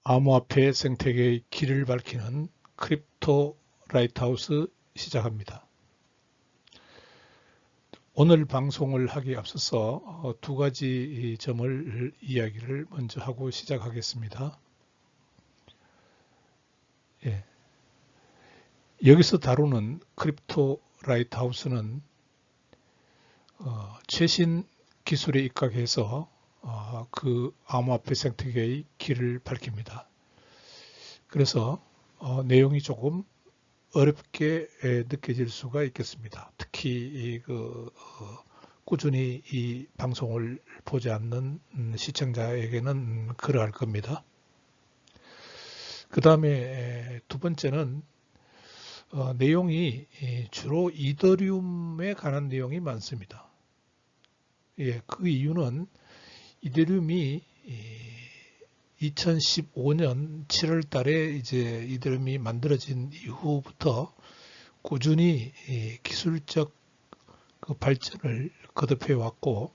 암호화폐 생태계의 길을 밝히는 크립토 라이트하우스 시작합니다. 오늘 방송을 하기에 앞서서 두 가지 점을 이야기를 먼저 하고 시작하겠습니다. 여기서 다루는 크립토 라이트하우스는 최신 기술에 입각해서 그 암호화폐 생태계의 길을 밝힙니다. 그래서 내용이 조금 어렵게 느껴질 수가 있겠습니다. 특히 꾸준히 이 방송을 보지 않는 시청자에게는 그러할 겁니다. 그 다음에 두 번째는 내용이 주로 이더리움에 관한 내용이 많습니다. 그 이유는 이더리움이 2015년 7월 달에 이제 이더리움이 만들어진 이후부터 꾸준히 기술적 발전을 거듭해 왔고,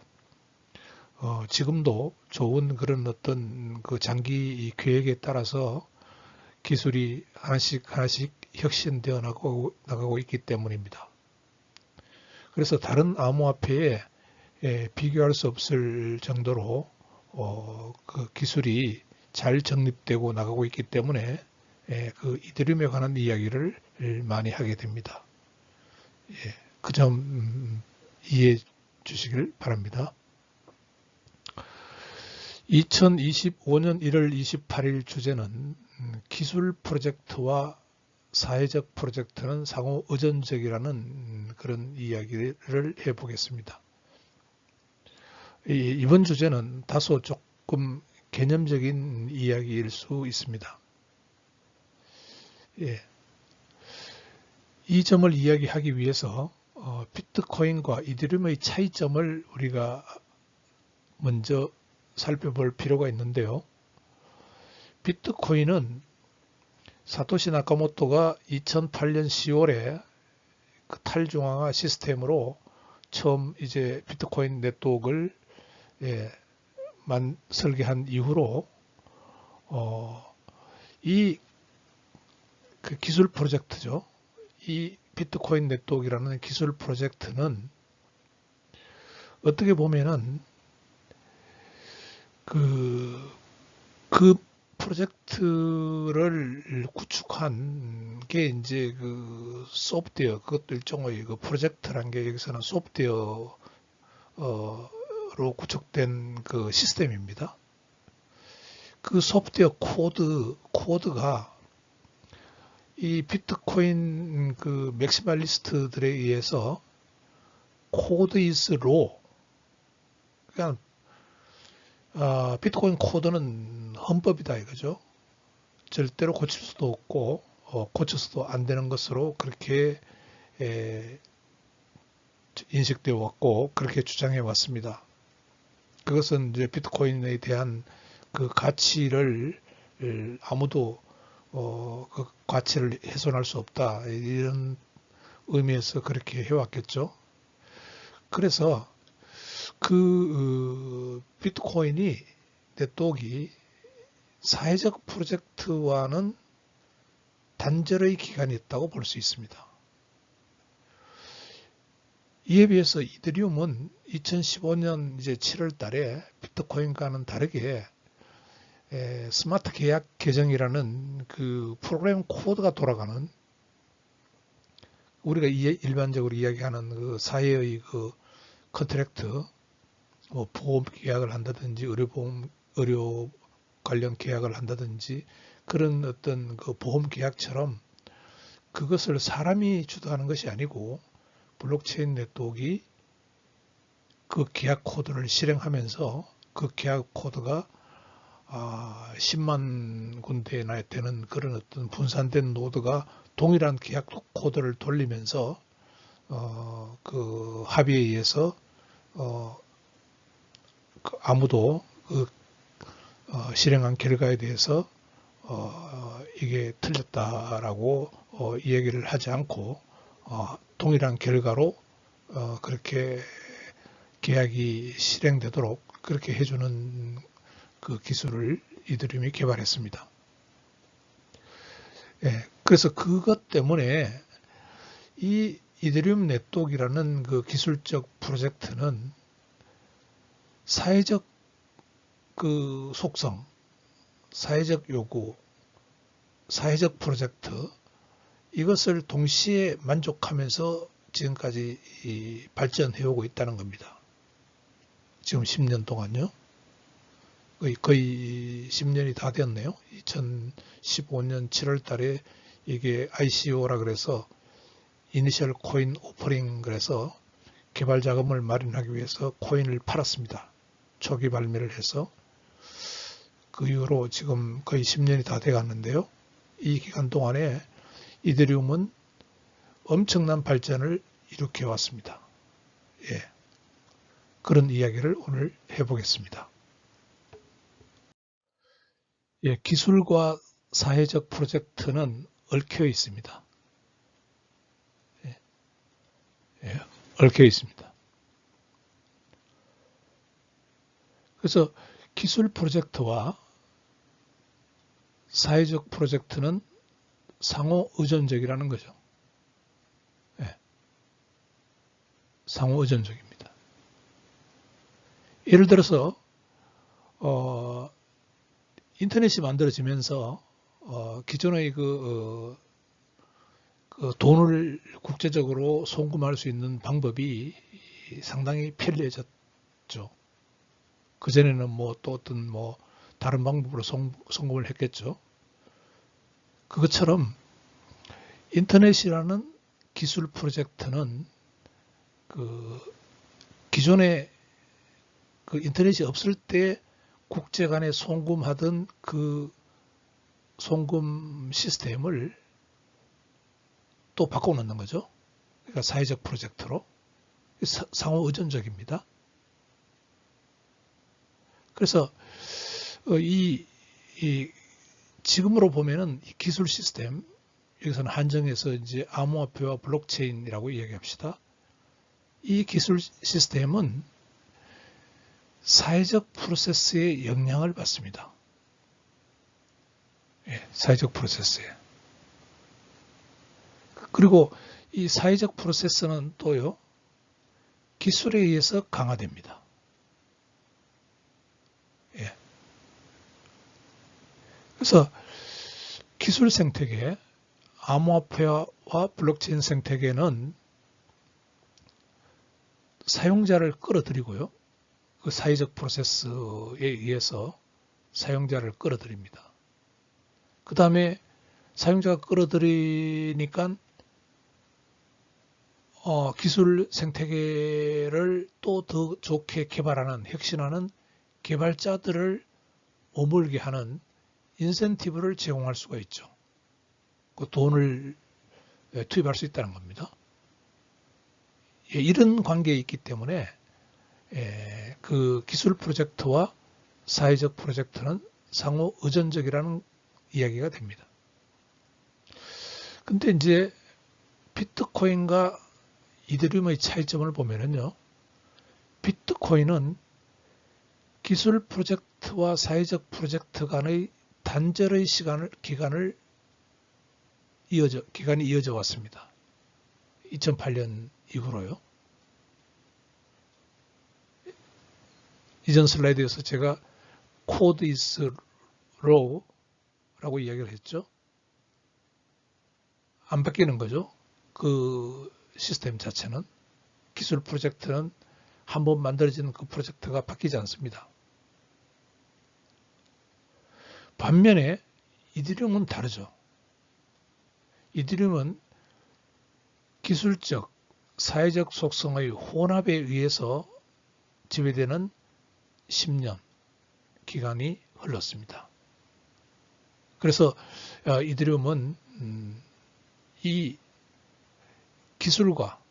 지금도 좋은 그런 어떤 장기 계획에 따라서 기술이 하나씩 혁신되어 나가고 있기 때문입니다. 그래서 다른 암호화폐에 비교할 수 없을 정도로 그 기술이 잘 정립되고 나가고 있기 때문에 그 이더리움에 관한 이야기를 많이 하게 됩니다. 그 점 이해해 주시길 바랍니다. 2025년 1월 28일 주제는 기술 프로젝트와 사회적 프로젝트는 상호 의존적이라는 그런 이야기를 해보겠습니다. 이번 주제는 다소 조금 개념적인 이야기일 수 있습니다. 이 점을 이야기하기 위해서 비트코인과 이더리움의 차이점을 우리가 먼저 살펴볼 필요가 있는데요. 비트코인은 사토시 나카모토가 2008년 10월에 그 탈중앙화 시스템으로 처음 이제 비트코인 네트워크를 설계한 이후로 이 그 기술 프로젝트죠. 이 비트코인 네트워크라는 기술 프로젝트는 어떻게 보면은 그 프로젝트를 구축한 게 이제 그 소프트웨어, 그것도 일종의 그 프로젝트란 게 여기서는 소프트웨어로 구축된 그 시스템입니다. 그 소프트웨어 코드가 이 비트코인 그 맥시멀리스트들에 의해서 코드 is law, 그러니까 비트코인 코드는 헌법이다 이거죠. 절대로 고칠 수도 없고 고쳐서도 안 되는 것으로 그렇게 인식되어 왔고 그렇게 주장해 왔습니다. 그것은 이제 비트코인에 대한 그 가치를 아무도 그 가치를 훼손할 수 없다 이런 의미에서 그렇게 해왔겠죠. 그래서 그 비트코인이 네트워크가 사회적 프로젝트와는 단절의 기간이 있다고 볼 수 있습니다. 이에 비해서 이더리움은 2015년 이제 7월 달에 비트코인과는 다르게 스마트 계약 계정이라는 그 프로그램 코드가 돌아가는 우리가 일반적으로 이야기하는 그 사회의 그 컨트랙트, 뭐 보험 계약을 한다든지 의료 관련 계약을 한다든지 그런 어떤 그 보험 계약처럼 그것을 사람이 주도하는 것이 아니고 블록체인 네트워크가 그 계약 코드를 실행하면서 그 계약 코드가 10만 군데나 되는 그런 어떤 분산된 노드가 동일한 계약 코드를 돌리면서 그 합의에 의해서 아무도 실행한 결과에 대해서 이게 틀렸다라고 얘기를 하지 않고 동일한 결과로 그렇게 계약이 실행되도록 그렇게 해주는 그 기술을 이더리움이 개발했습니다. 예, 그래서 그것 때문에 이 이더리움 네트워크라는 그 기술적 프로젝트는 사회적 그 속성, 사회적 요구, 사회적 프로젝트 이것을 동시에 만족하면서 지금까지 발전해 오고 있다는 겁니다. 지금 10년 동안요. 거의 10년이 다 되었네요. 2015년 7월 달에 이게 ICO라 그래서 이니셜 코인 오퍼링 그래서 개발 자금을 마련하기 위해서 코인을 팔았습니다. 초기 발매를 해서 그 이후로 지금 거의 10년이 다 돼 갔는데요. 이 기간 동안에 이더리움은 엄청난 발전을 일으켜 왔습니다. 예. 그런 이야기를 오늘 해보겠습니다. 예, 기술과 사회적 프로젝트는 얽혀 있습니다. 예, 예, 얽혀 있습니다. 그래서 기술 프로젝트와 사회적 프로젝트는 상호 의존적이라는 거죠. 예, 상호 의존적입니다. 예를 들어서 인터넷이 만들어지면서 기존의 그 돈을 국제적으로 송금할 수 있는 방법이 상당히 편리해졌죠. 그전에는 뭐 또 어떤 뭐 다른 방법으로 송금을 했겠죠. 그것처럼 인터넷이라는 기술 프로젝트는 그 기존에 그 인터넷이 없을 때 국제 간에 송금하던 그 송금 시스템을 또 바꿔놓는 거죠. 그러니까 사회적 프로젝트로 상호 의존적입니다. 그래서 이 지금으로 보면은 이 기술 시스템 여기서는 한정해서 이제 암호화폐와 블록체인이라고 이야기합시다. 이 기술 시스템은 사회적 프로세스에 영향을 받습니다. 예, 사회적 프로세스에. 그리고 이 사회적 프로세스는 또요, 기술에 의해서 강화됩니다. 예. 그래서 기술 생태계, 암호화폐와 블록체인 생태계는 사용자를 끌어들이고요. 그 사회적 프로세스에 의해서 사용자를 끌어들입니다. 그 다음에 사용자가 끌어들이니까 기술 생태계를 또 더 좋게 개발하는, 혁신하는 개발자들을 머물게 하는 인센티브를 제공할 수가 있죠. 그 돈을 투입할 수 있다는 겁니다. 예, 이런 관계에 있기 때문에 그 기술 프로젝트와 사회적 프로젝트는 상호 의존적이라는 이야기가 됩니다. 근데 이제 비트코인과 이더리움의 차이점을 보면은요, 비트코인은 기술 프로젝트와 사회적 프로젝트 간의 단절의 기간이 이어져 왔습니다. 2008년 이후로요. 이전 슬라이드에서 제가 code is law라고 이야기를 했죠. 안 바뀌는 거죠. 그 시스템 자체는. 기술 프로젝트는 한번 만들어지는 그 프로젝트가 바뀌지 않습니다. 반면에 이더리움은 다르죠. 이더리움은 기술적, 사회적 속성의 혼합에 의해서 지배되는 10년 기간이 흘렀습니다. 그래서 이더리움은 이 기술과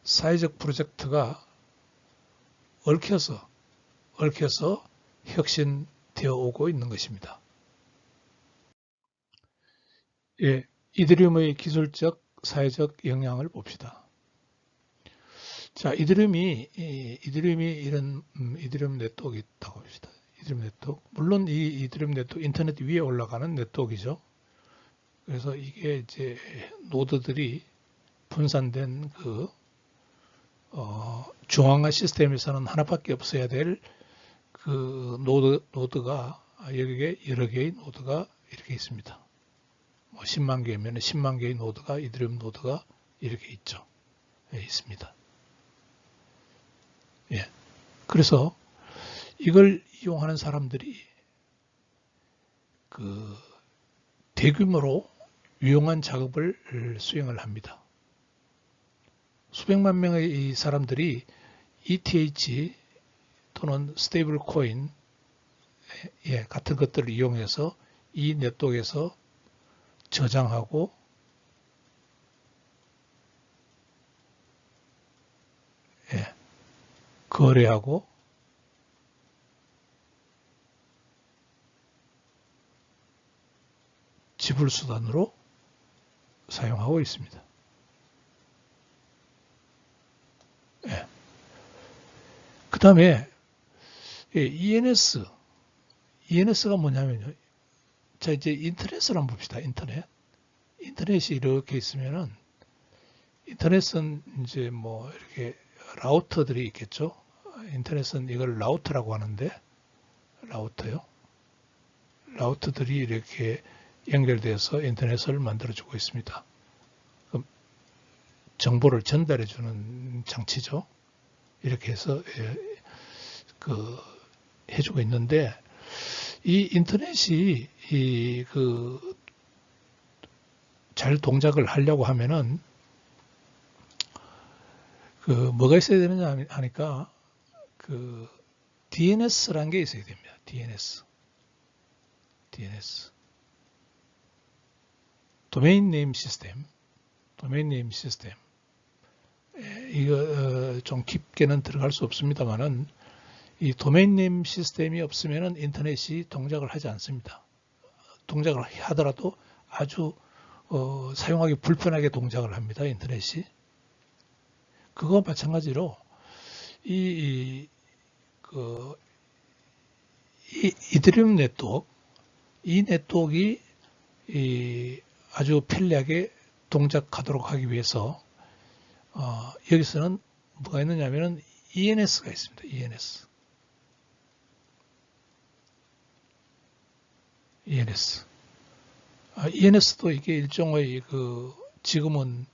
사회적 프로젝트가 얽혀서 혁신되어 오고 있는 것입니다. 예, 이더리움의 기술적, 사회적 영향을 봅시다. 자, 이더리움이 이런 이더리움 네트워크가 있다고 합시다. 이더리움 네트워크. 물론 이 이더리움 네트워크 인터넷 위에 올라가는 네트워크이죠. 그래서 이게 이제 노드들이 분산된 중앙화 시스템에서는 하나밖에 없어야 될 그 노드가 여러 개의 노드가 이렇게 있습니다. 뭐 10만 개면 10만 개의 노드가 이더리움 노드가 이렇게 있죠. 예, 있습니다. 예. 그래서 이걸 이용하는 사람들이 대규모로 유용한 작업을 수행을 합니다. 수백만 명의 이 사람들이 ETH 또는 스테이블 코인 같은 것들을 이용해서 이 네트워크에서 저장하고 거래하고 지불 수단으로 사용하고 있습니다. 그 다음에 ENS가 뭐냐면요. 자, 이제 인터넷을 한번 봅시다. 인터넷이 이렇게 있으면은, 인터넷은 이제 뭐 이렇게 라우터들이 있겠죠. 인터넷은 이걸 라우터라고 하는데, 라우터요. 라우터들이 이렇게 연결돼서 인터넷을 만들어주고 있습니다. 그럼 정보를 전달해주는 장치죠. 이렇게 해서 해주고 있는데, 이 인터넷이 잘 동작을 하려고 하면은 뭐가 있어야 되느냐 하니까 DNS라는 게 있어야 됩니다. DNS. 도메인 네임 시스템. 이거 좀 깊게는 들어갈 수 없습니다만은 이 도메인 네임 시스템이 없으면은 인터넷이 동작을 하지 않습니다. 동작을 하더라도 아주 사용하기 불편하게 동작을 합니다. 인터넷이. 그거 마찬가지로 이더리움 네트워크, 이 네트워크가 아주 편리하게 동작하도록 하기 위해서 여기서는 뭐가 있느냐면은 ENS가 있습니다. ENS도 이게 일종의 지금은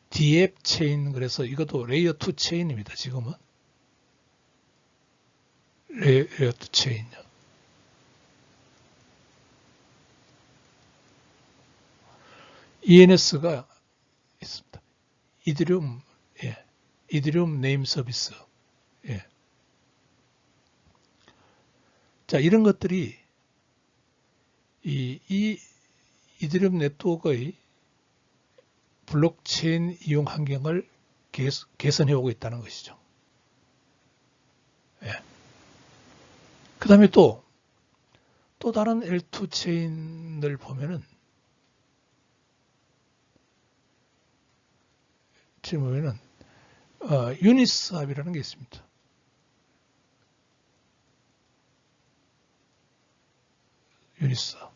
D앱 체인, 그래서 이것도 레이어 2 체인입니다. 지금은 레이어 2 체인요. ENS가 있습니다. 이더리움 네임 서비스. 자, 이런 것들이 이 이더리움 네트워크의 블록체인 이용 환경을 개선해 오고 있다는 것이죠. 그 다음에 또 다른 L2 체인을 보면은 지금 보면은 유니스왑이라는 게 있습니다. 유니스왑.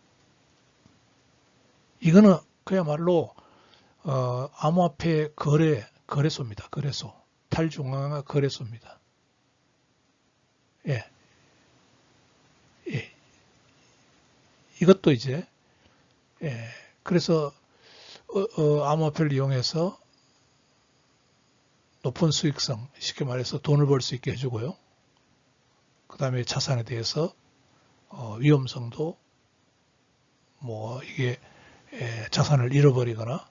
이거는 그야말로 암호화폐 거래소입니다. 거래소. 탈중앙화 거래소입니다. 이것도 이제 그래서 암호화폐를 이용해서 높은 수익성, 쉽게 말해서 돈을 벌 수 있게 해주고요. 그 다음에 자산에 대해서 위험성도 뭐 이게 자산을 잃어버리거나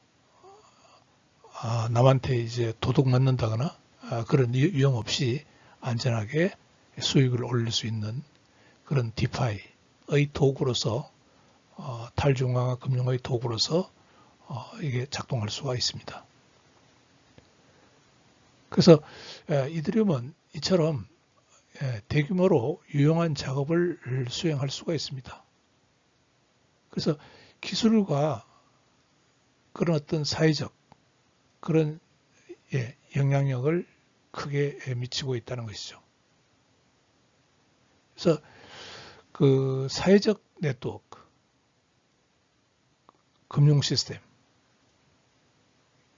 남한테 이제 도둑 맞는다거나 그런 위험 없이 안전하게 수익을 올릴 수 있는 그런 디파이의 도구로서 탈중앙화 금융의 도구로서 이게 작동할 수가 있습니다. 그래서 이더리움은 이처럼 대규모로 유용한 작업을 수행할 수가 있습니다. 그래서 기술과 그런 어떤 사회적 그런 영향력을 크게 미치고 있다는 것이죠. 그래서 그 사회적 네트워크, 금융 시스템.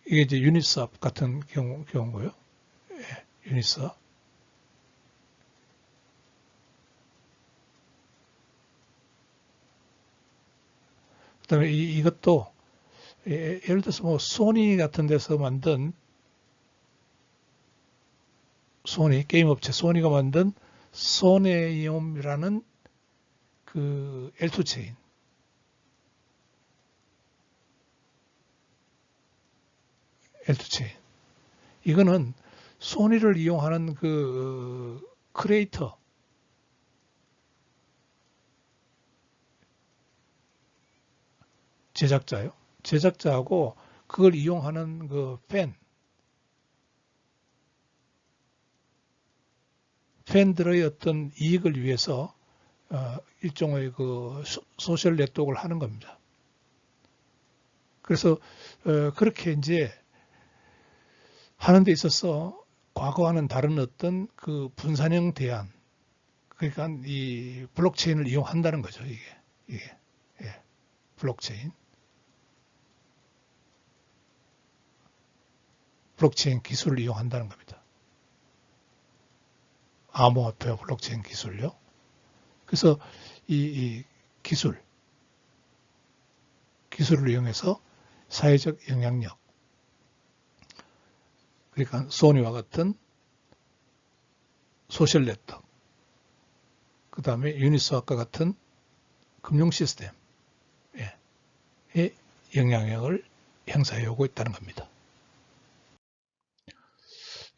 이게 이제 유니스왑 같은 경우고요. 예, 유니스왑. 그다음에 이것도 예를 들어서 뭐 소니 같은 데서 만든 소니 게임 업체 소니가 만든 소네이옴이라는 그 L2 체인. L2 체인. 이거는 소니를 이용하는 그 크리에이터 제작자요. 제작자하고 그걸 이용하는 그 팬들의 어떤 이익을 위해서 일종의 그 소셜 네트워크를 하는 겁니다. 그래서 그렇게 이제 하는 데 있어서 과거와는 다른 어떤 그 분산형 대안, 그러니까 이 블록체인을 이용한다는 거죠. 이게 예, 블록체인 기술을 이용한다는 겁니다. 암호화폐와 블록체인 기술요. 그래서 이 기술을 이용해서 사회적 영향력, 그러니까 소니와 같은 소셜 네트워크, 그 다음에 유니스왑과 같은 금융 시스템에 영향력을 행사해 오고 있다는 겁니다.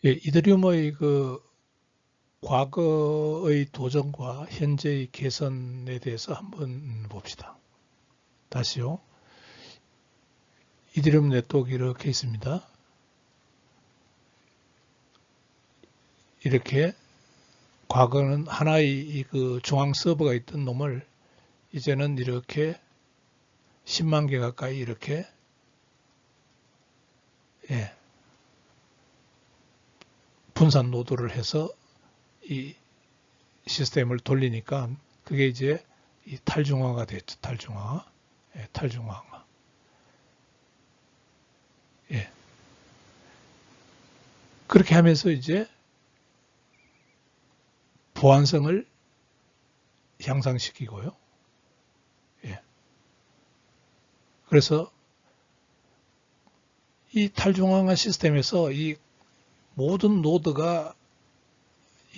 예, 이더리움의 그 과거의 도전과 현재의 개선에 대해서 한번 봅시다. 다시요. 이더리움 네트워크 이렇게 있습니다. 이렇게 과거는 하나의 그 중앙 서버가 있던 놈을 이제는 이렇게 10만 개 가까이 이렇게 분산 노드를 해서 이 시스템을 돌리니까 그게 이제 이 탈중앙화가 됐죠. 탈중앙화. 탈중앙화. 그렇게 하면서 이제 보안성을 향상시키고요. 그래서 이 탈중앙화 시스템에서 이 모든 노드가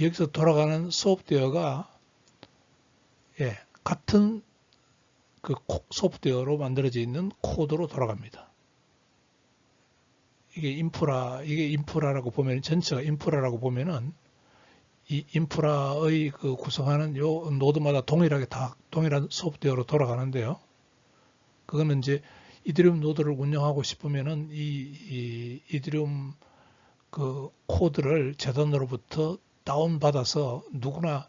여기서 돌아가는 소프트웨어가 같은 그 소프트웨어로 만들어져 있는 코드로 돌아갑니다. 이게 인프라라고 보면, 전체가 인프라라고 보면은 이 인프라의 그 구성하는 요 노드마다 동일한 소프트웨어로 돌아가는데요. 그거는 이제 이더리움 노드를 운영하고 싶으면은 이 이더리움 그 코드를 재단으로부터 다운받아서 누구나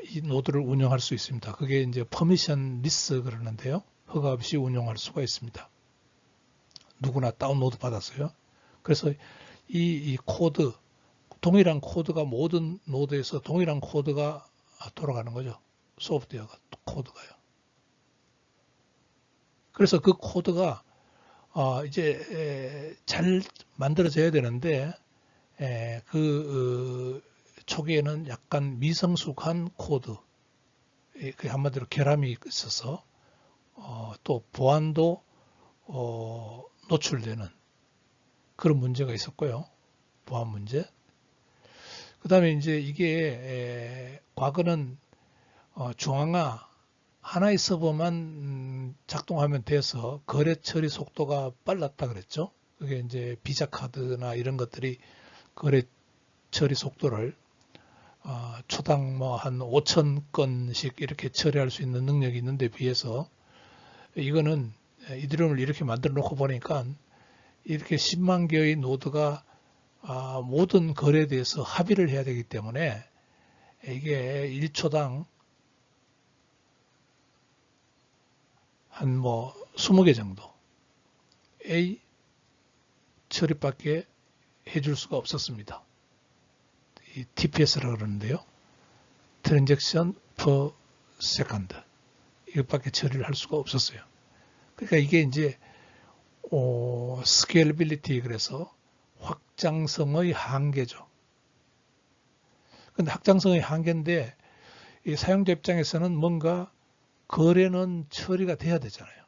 이 노드를 운영할 수 있습니다. 그게 이제 퍼미션리스 그러는데요. 허가 없이 운영할 수가 있습니다. 누구나 다운로드 받았어요. 그래서 이 코드, 동일한 코드가 모든 노드에서 동일한 코드가 돌아가는 거죠. 소프트웨어가, 코드가요. 그래서 그 코드가 이제 잘 만들어져야 되는데 그 초기에는 약간 미성숙한 코드, 그 한마디로 결함이 있어서 또 보안도 노출되는 그런 문제가 있었고요. 보안 문제. 그 다음에 이제 이게 과거는 중앙화 하나의 서버만 작동하면 돼서 거래 처리 속도가 빨랐다 그랬죠. 그게 이제 비자 카드나 이런 것들이 거래 처리 속도를 초당 뭐 한 5,000건씩 이렇게 처리할 수 있는 능력이 있는데 비해서 이거는 이더리움을 이렇게 만들어 놓고 보니까 이렇게 10만 개의 노드가 모든 거래에 대해서 합의를 해야 되기 때문에 이게 1초당 한 뭐 20개 정도의 처리밖에 해줄 수가 없었습니다. 이 TPS라고 그러는데요. Transaction per Second. 이것밖에 처리를 할 수가 없었어요. 그러니까 이게 이제 스케일빌리티, 그래서 확장성의 한계죠. 근데 확장성의 한계인데 이 사용자 입장에서는 뭔가 거래는 처리가 돼야 되잖아요.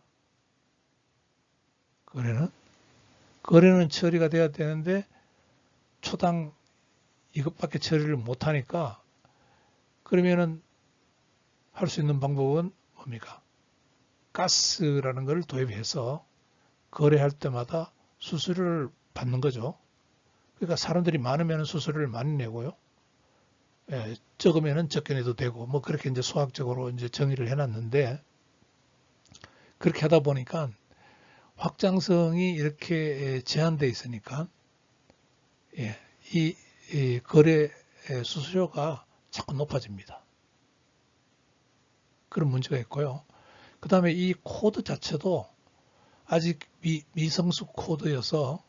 거래는 처리가 돼야 되는데 초당 이것밖에 처리를 못하니까, 그러면은 할 수 있는 방법은 뭡니까? 가스라는 걸 도입해서 거래할 때마다 수수료를 받는 거죠. 그러니까 사람들이 많으면 수수료를 많이 내고요. 예, 적으면은 적게 내도 되고, 뭐 그렇게 이제 수학적으로 이제 정의를 해놨는데, 그렇게 하다 보니까 확장성이 이렇게 제한되어 있으니까, 예, 이 거래 수수료가 자꾸 높아집니다. 그런 문제가 있고요. 그 다음에 이 코드 자체도 아직 미성숙 코드여서,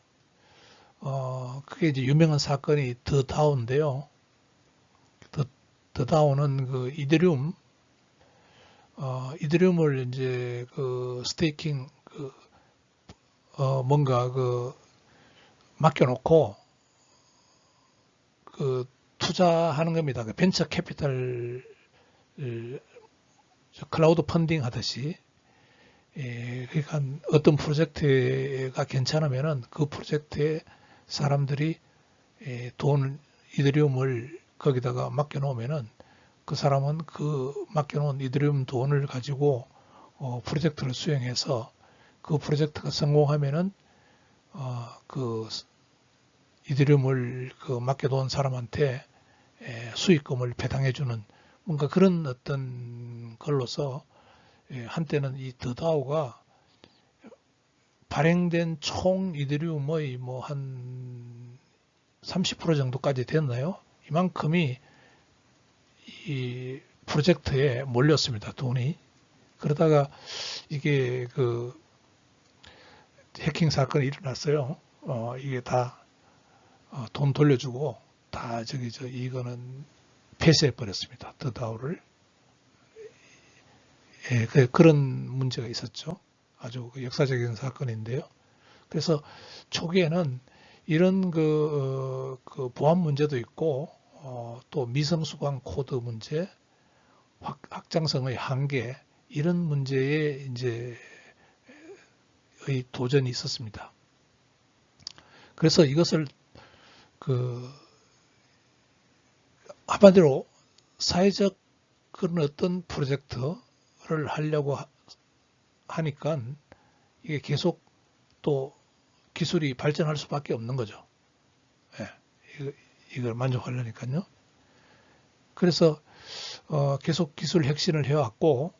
그게 이제 유명한 사건이 더 다운인데요. 더 다운은 그 이더리움을 이제 그 스테이킹, 뭔가 그 맡겨놓고 그 투자하는 겁니다. 그 벤처 캐피탈, 클라우드 펀딩 하듯이. 그러니까 어떤 프로젝트가 괜찮으면은 그 프로젝트에 사람들이 이더리움을 거기다가 맡겨놓으면은 그 사람은 그 맡겨놓은 이더리움 돈을 가지고 프로젝트를 수행해서 그 프로젝트가 성공하면은 그 이더리움을 그 맡겨놓은 사람한테 수익금을 배당해주는 뭔가 그런 어떤 걸로서, 한때는 이 더다오가 발행된 총 이더리움의 뭐 한 30% 정도까지 됐나요? 이만큼이 이 프로젝트에 몰렸습니다. 돈이. 그러다가 이게 그 해킹 사건이 일어났어요. 이게 다 돈 돌려주고 다 이거는 폐쇄해 버렸습니다. 더다오를. 예, 그런 문제가 있었죠. 아주 역사적인 사건인데요. 그래서 초기에는 이런 그 보안 문제도 있고, 또 미성숙한 코드 문제, 확장성의 한계, 이런 문제에 이제 의 도전이 있었습니다. 그래서 이것을 그 한마디로 사회적 그런 어떤 프로젝트를 하려고 하니까 이게 계속 또 기술이 발전할 수밖에 없는 거죠. 예, 이걸 만족하려니까요. 그래서 계속 기술 혁신을 해왔고,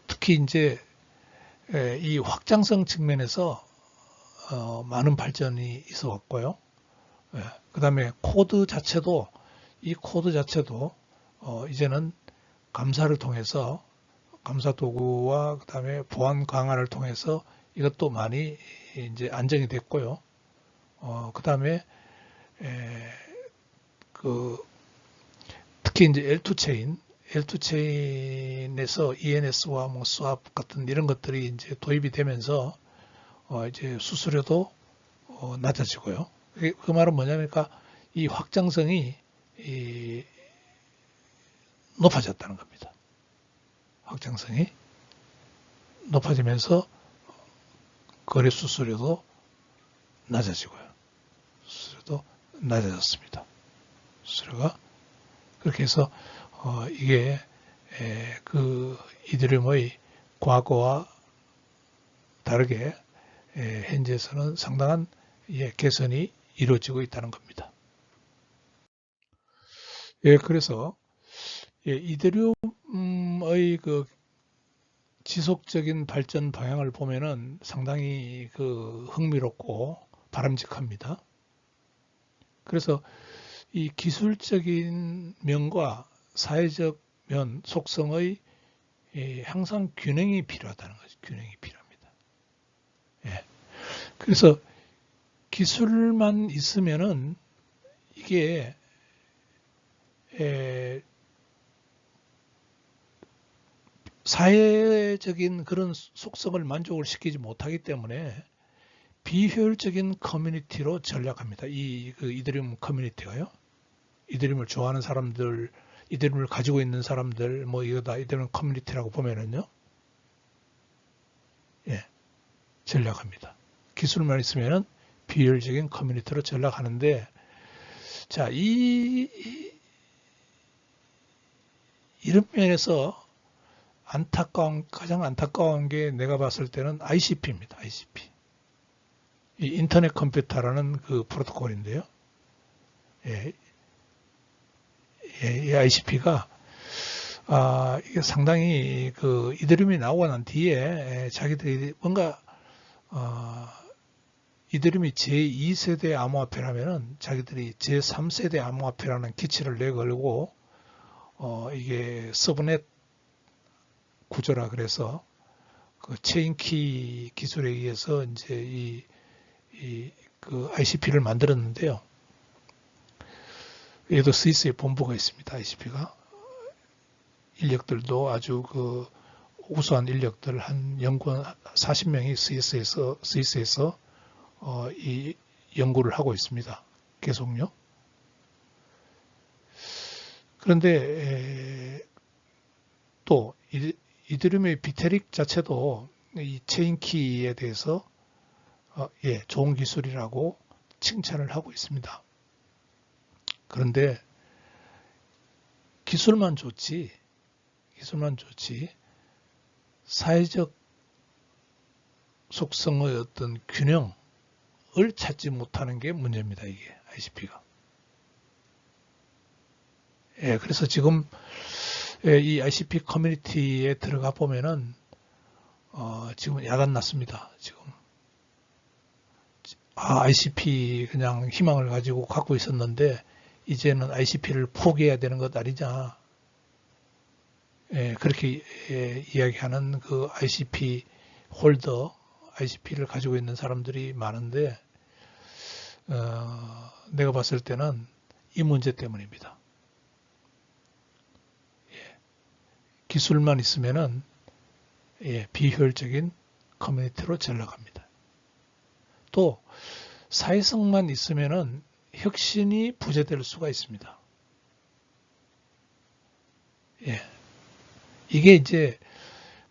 특히 이제 이 확장성 측면에서 많은 발전이 있어 왔고요. 그 다음에 이 코드 자체도 이제는 감사를 통해서, 감사 도구와 그 다음에 보안 강화를 통해서 이것도 많이 이제 안정이 됐고요. 그 다음에 특히 이제 L2체인에서 ENS와 뭐 스왑 같은 이런 것들이 이제 도입이 되면서 이제 수수료도 낮아지고요. 그 말은 뭐냐니까 이 확장성이 높아졌다는 겁니다. 확장성이 높아지면서 거래 수수료도 낮아지고요. 수수료도 낮아졌습니다. 수수료가 그렇게 해서 이게 그 이더리움의 과거와 다르게 현재에서는 상당한 개선이 이루어지고 있다는 겁니다. 그래서 이더리움의 그 지속적인 발전 방향을 보면은 상당히 그 흥미롭고 바람직합니다. 그래서 이 기술적인 면과 사회적 면, 속성의 항상 균형이 필요하다는 거죠. 균형이 필요합니다. 그래서 기술만 있으면은 이게 사회적인 그런 속성을 만족을 시키지 못하기 때문에 비효율적인 커뮤니티로 전략합니다. 그 이더리움 커뮤니티가요. 이더리움을 좋아하는 사람들, 이더리움을 가지고 있는 사람들, 뭐 이거 다 이더리움 커뮤니티라고 보면은요. 예, 전략합니다. 기술만 있으면은 비효율적인 커뮤니티로 전략하는데, 자, 이런 면에서 가장 안타까운 게 내가 봤을 때는 ICP입니다. ICP. 이 인터넷 컴퓨터라는 그 프로토콜인데요. 예, 이 ICP가 이게 상당히 그 이더리움이 나오고 난 뒤에 자기들이 뭔가 이더리움이 제2세대 암호화폐라면은 자기들이 제3세대 암호화폐라는 기치를 내걸고 이게 서브넷 구조라 그래서 그 체인키 기술에 의해서 이제 그 ICP를 만들었는데요. 얘도 스위스에 본부가 있습니다. ICP가 인력들도 아주 그 우수한 인력들 한 연구원 40명이 스위스에서 이 연구를 하고 있습니다. 계속요. 그런데 또 이더리움의 비테릭 자체도 이 체인키에 대해서 좋은 기술이라고 칭찬을 하고 있습니다. 그런데 기술만 좋지 사회적 속성의 어떤 균형을 찾지 못하는 게 문제입니다. 이게 ICP가. 그래서 지금 이 ICP 커뮤니티에 들어가 보면은 지금 야단 났습니다. 지금 ICP 그냥 희망을 가지고 갖고 있었는데 이제는 ICP를 포기해야 되는 것 아니냐. 그렇게 이야기하는 그 ICP 홀더, ICP를 가지고 있는 사람들이 많은데 내가 봤을 때는 이 문제 때문입니다. 기술만 있으면은 비효율적인 커뮤니티로 전락합니다. 또 사회성만 있으면은 혁신이 부재될 수가 있습니다. 이게 이제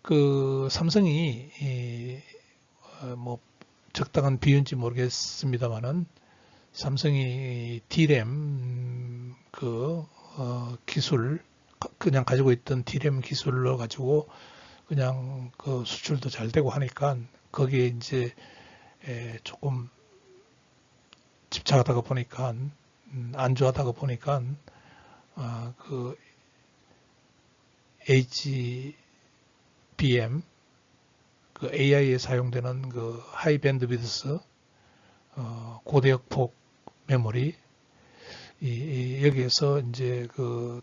그 삼성이 뭐 적당한 비유인지 모르겠습니다만은 삼성이 D램 그 기술 그냥 가지고 있던 D램 기술로 가지고 그냥 그 수출도 잘 되고 하니까 거기에 이제 조금 집착하다가 보니까 안주하다가 보니까 그 HBM 그 AI에 사용되는 그 하이 밴드위드스 고대역폭 메모리 여기에서 이제 그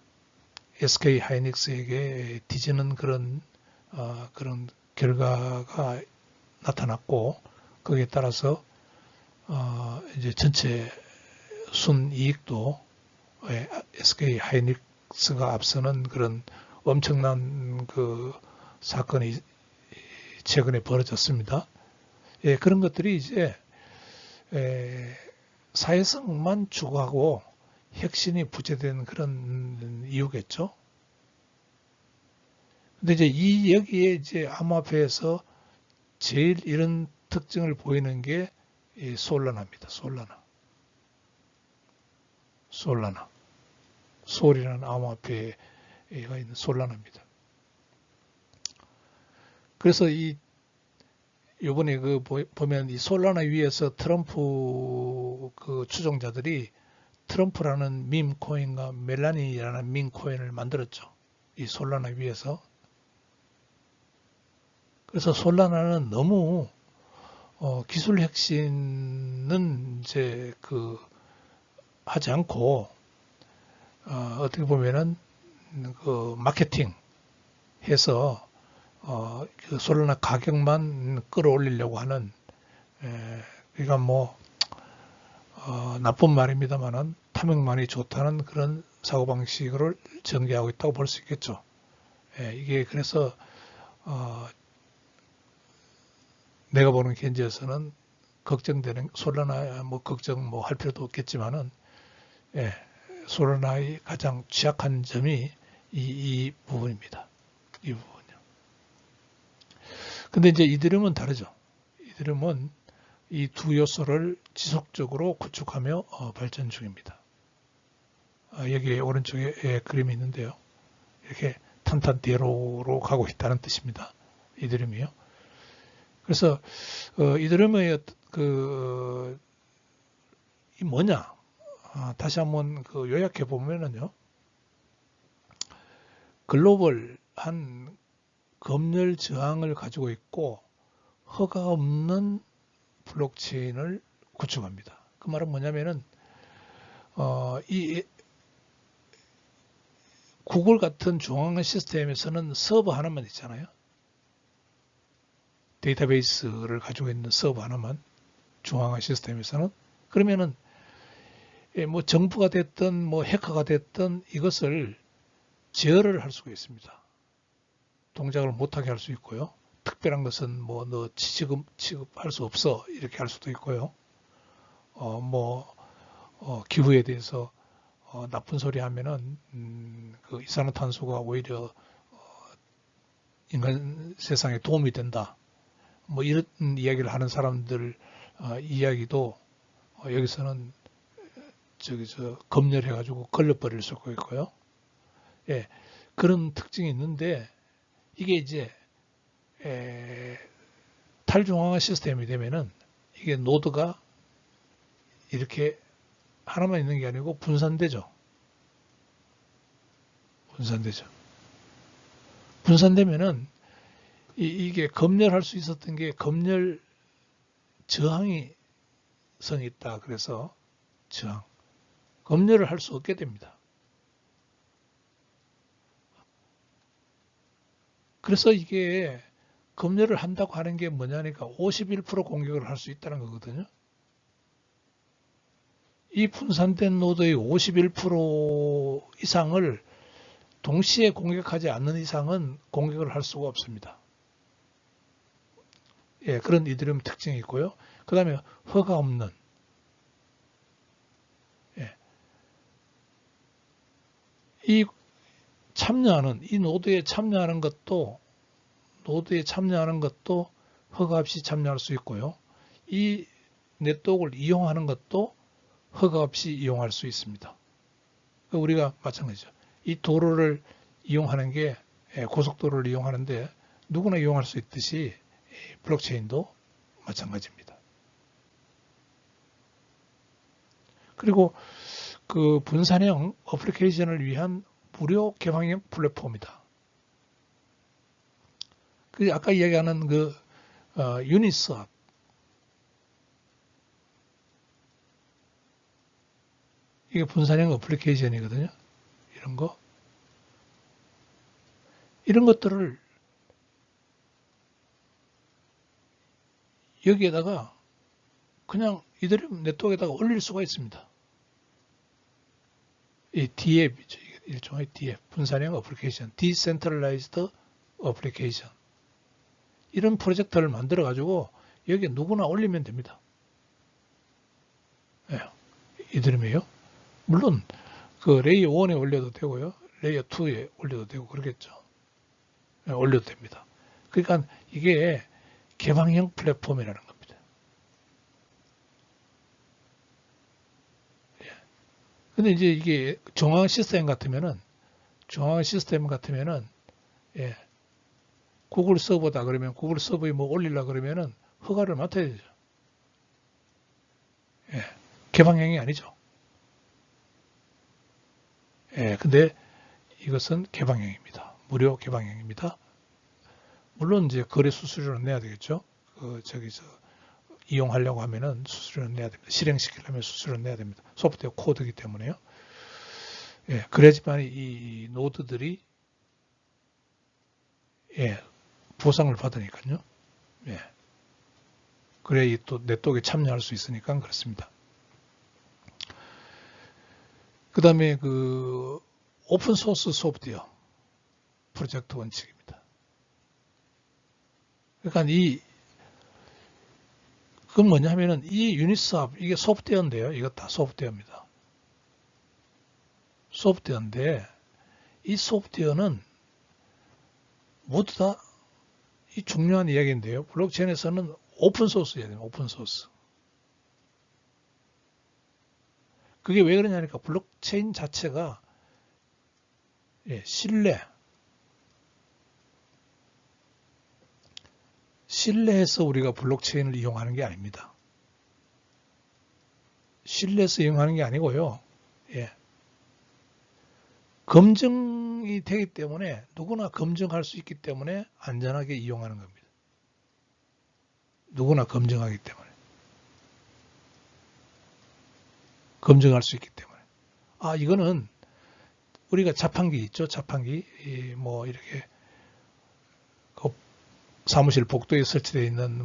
SK 하이닉스에게 뒤지는 그런 결과가 나타났고 거기에 따라서 이제 전체 순이익도 SK 하이닉스가 앞서는 그런 엄청난 그 사건이 최근에 벌어졌습니다. 그런 것들이 이제 사회성만 추구하고 혁신이 부재된 그런 이유겠죠. 근데 이제 여기에 이제 암호화폐에서 제일 이런 특징을 보이는 게 솔라나입니다. 솔라나. 솔이라는 암호화폐가 있는 솔라나입니다. 그래서 요번에 그 보면 이 솔라나 위에서 트럼프 그 추종자들이 트럼프라는 밈 코인과 멜라니라는 밈 코인을 만들었죠. 이 솔라나 위에서. 그래서 솔라나는 너무 기술 혁신은 이제 그 하지 않고 어떻게 보면은 그 마케팅 해서 그 솔라나 가격만 끌어올리려고 하는 그러니까 뭐 나쁜 말입니다만은 탐욕만이 좋다는 그런 사고방식을 전개하고 있다고 볼 수 있겠죠. 이게 그래서 내가 보는 견지에서는 걱정되는 솔라나 뭐 걱정 뭐 할 필요도 없겠지만은 예, 솔라나의 가장 취약한 점이 이 부분입니다. 이 부분이요. 근데 이제 이더리움은 다르죠. 이더리움은 이 두 요소를 지속적으로 구축하며 발전 중입니다. 여기 오른쪽에 그림이 있는데요. 이렇게 탄탄대로로 가고 있다는 뜻입니다. 이더리움이요. 그래서 이더리움의 이 뭐냐? 다시 한번 요약해 보면은요. 글로벌한 검열 저항을 가지고 있고 허가 없는 블록체인을 구축합니다. 그 말은 뭐냐면은 이 구글 같은 중앙 시스템에서는 서버 하나만 있잖아요. 데이터베이스를 가지고 있는 서버 하나만 중앙화 시스템에서는 그러면은 뭐 정부가 됐든 뭐 해커가 됐든 이것을 제어를 할 수가 있습니다. 동작을 못하게 할 수 있고요. 특별한 것은 뭐 너 취급할 수 없어 이렇게 할 수도 있고요. 기후에 대해서 나쁜 소리 하면은 그 이산화탄소가 오히려 인간 세상에 도움이 된다. 뭐 이런 이야기를 하는 사람들 이야기도 여기서는 검열해가지고 걸려버릴 수가 있고요. 예, 그런 특징이 있는데 이게 이제 탈중앙화 시스템이 되면은 이게 노드가 이렇게 하나만 있는 게 아니고 분산되죠. 분산되면은 이게 검열할 수 있었던 게 검열 저항이 성이 있다. 그래서 저항. 검열을 할 수 없게 됩니다. 그래서 이게 검열을 한다고 하는 게 뭐냐니까 51% 공격을 할 수 있다는 거거든요. 이 분산된 노드의 51% 이상을 동시에 공격하지 않는 이상은 공격을 할 수가 없습니다. 예, 그런 이더리움 특징이 있고요. 그 다음에 허가 없는 이 노드에 참여하는 것도 허가 없이 참여할 수 있고요. 이 네트워크를 이용하는 것도 허가 없이 이용할 수 있습니다. 우리가 마찬가지죠. 이 도로를 이용하는 게 고속도로를 이용하는데 누구나 이용할 수 있듯이 블록체인도 마찬가지입니다. 그리고 그 분산형 어플리케이션을 위한 무료 개방형 플랫폼이다. 그 아까 이야기하는 유니스왑 이게 분산형 어플리케이션이거든요. 이런 것들을 여기에다가 그냥 이더리움 네트워크에다가 올릴 수가 있습니다. 이 DApp이죠. 일종의 DApp, 분산형 어플리케이션, Decentralized Application. 이런 프로젝트를 만들어 가지고 여기에 누구나 올리면 됩니다. 예, 이더리움이요. 물론 그 레이어 1에 올려도 되고요. 레이어 2에 올려도 되고 그러겠죠. 예, 올려도 됩니다. 그러니까 이게 개방형 플랫폼이라는 겁니다. 예. 근데 이제 이게 중앙 시스템 같으면은 예, 구글 서버다 그러면 구글 서버에 뭐 올리려 그러면은 허가를 맡아야 되죠. 예, 개방형이 아니죠. 예, 근데 이것은 개방형입니다. 무료 개방형입니다. 물론 이제 거래 수수료는 내야 되겠죠. 이용하려고 하면은 수수료는 내야 됩니다. 실행시키려면 수수료는 내야 됩니다. 소프트웨어 코드이기 때문에요. 예, 그래야지만 이 노드들이 보상을 받으니까요. 예. 그래야 또 네트워크에 참여할 수 있으니까 그렇습니다. 그 다음에 오픈소스 소프트웨어 프로젝트 원칙입니다. 그러니까 그건 뭐냐면은 이 유닛스왑 이게 소프트웨어인데요. 이거 다 소프트웨어입니다. 소프트웨어인데 이 소프트웨어는 모두 다 이 중요한 이야기인데요. 블록체인에서는 오픈 소스여야 돼요. 오픈 소스. 그게 왜 그러냐니까 블록체인 자체가 신뢰해서 우리가 블록체인을 이용하는 게 아닙니다. 신뢰해서 이용하는 게 아니고요. 검증이 되기 때문에 누구나 검증할 수 있기 때문에 안전하게 이용하는 겁니다. 누구나 검증하기 때문에. 검증할 수 있기 때문에. 이거는 우리가 자판기 있죠? 자판기. 뭐 이렇게 사무실 복도에 설치되어 있는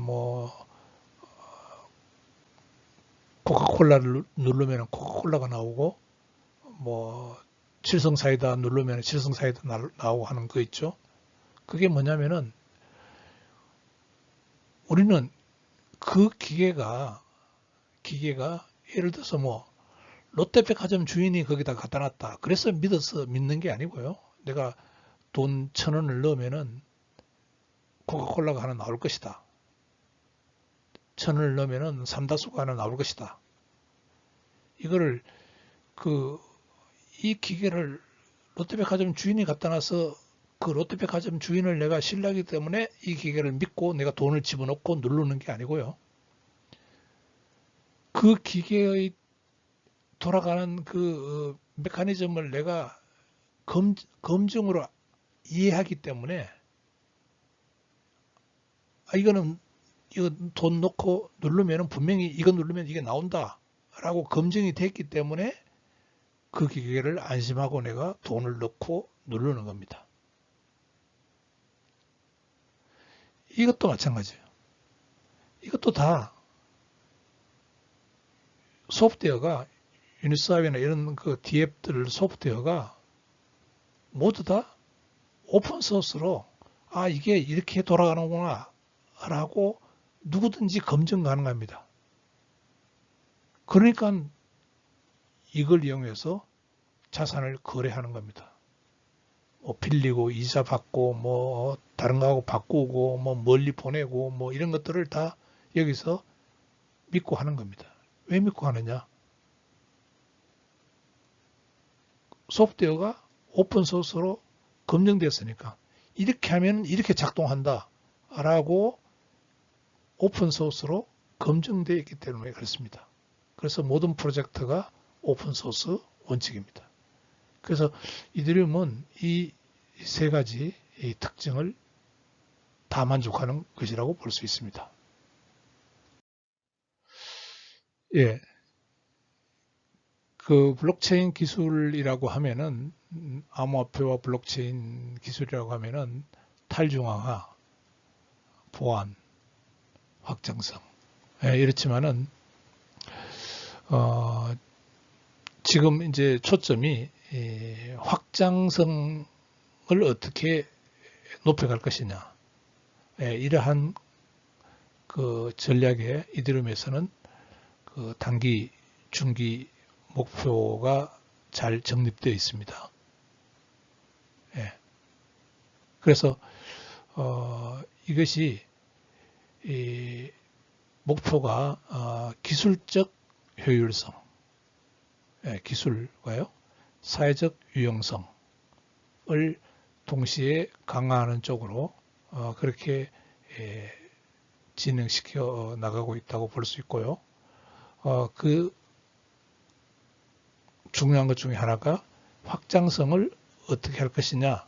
코카콜라를 누르면 코카콜라가 나오고 칠성사이다 누르면 칠성사이다 나오고 하는 거 있죠. 그게 뭐냐면은 우리는 그 기계가 예를 들어서 롯데백화점 주인이 거기다 갖다 놨다. 그래서 믿어서 믿는 게 아니고요. 내가 돈 1,000원을 넣으면은 코카콜라가 하나 나올 것이다. 1,000원을 넣으면은 삼다수가 하나 나올 것이다. 이거를 이 기계를 롯데백화점 주인이 갖다 놔서 그 롯데백화점 주인을 내가 신뢰하기 때문에 이 기계를 믿고 내가 돈을 집어넣고 누르는 게 아니고요. 그 기계의 돌아가는 그 메커니즘을 내가 검증으로 이해하기 때문에 이거 돈 넣고 누르면 분명히 이거 누르면 이게 나온다 라고 검증이 됐기 때문에 그 기계를 안심하고 내가 돈을 넣고 누르는 겁니다. 이것도 마찬가지예요. 이것도 다 소프트웨어가 유니스왑이나 이런 그 DApp들 소프트웨어가 모두 다 오픈소스로 이게 이렇게 돌아가는구나 라고 누구든지 검증 가능합니다. 그러니까 이걸 이용해서 자산을 거래하는 겁니다. 빌리고 이자 받고 다른 거하고 바꾸고 멀리 보내고 이런 것들을 다 여기서 믿고 하는 겁니다. 왜 믿고 하느냐? 소프트웨어가 오픈소스로 검증됐으니까 이렇게 하면 이렇게 작동한다 라고 오픈소스로 검증되어 있기 때문에 그렇습니다. 그래서 모든 프로젝트가 오픈소스 원칙입니다. 그래서 이더리움은 이 세 가지 특징을 다 만족하는 것이라고 볼 수 있습니다. 그 블록체인 기술이라고 하면은 암호화폐와 블록체인 기술이라고 하면은 탈중앙화, 보안, 확장성. 이렇지만은 지금 이제 초점이 확장성을 어떻게 높여갈 것이냐. 이러한 그 전략에 이더리움에서는 그 단기, 중기 목표가 잘 정립되어 있습니다. 그래서 이것이 목표가 기술적 효율성, 기술과요, 사회적 유용성을 동시에 강화하는 쪽으로 그렇게 진행시켜 나가고 있다고 볼 수 있고요. 그 중요한 것 중에 하나가 확장성을 어떻게 할 것이냐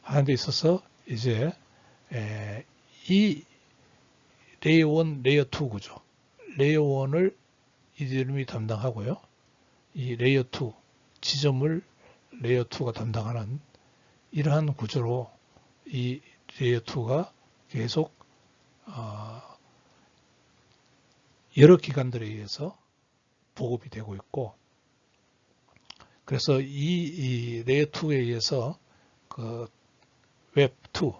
하는 데 있어서 이제 이 레이어 1, 레이어 2 구조, 레이어 1을 이더리움이 담당하고요. 이 레이어 2 지점을 레이어 2가 담당하는 이러한 구조로 이 레이어 2가 계속 여러 기관들에 의해서 보급이 되고 있고, 그래서 이 레이어 2에 의해서 그 웹 2,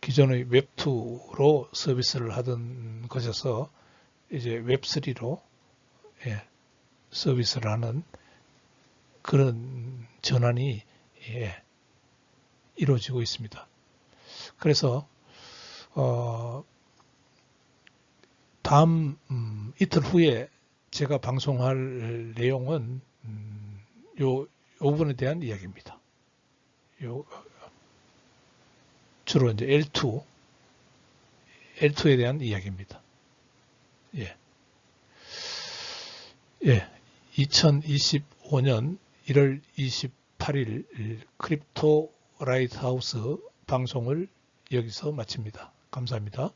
기존의 웹2로 서비스를 하던 것에서 이제 웹3로 예, 서비스를 하는 그런 전환이 예, 이루어지고 있습니다. 그래서 다음 이틀 후에 제가 방송할 내용은 요 부분에 대한 이야기입니다. 주로 이제 L2에 대한 이야기입니다. 예. 예. 2025년 1월 28일 크립토 라이트하우스 방송을 여기서 마칩니다. 감사합니다.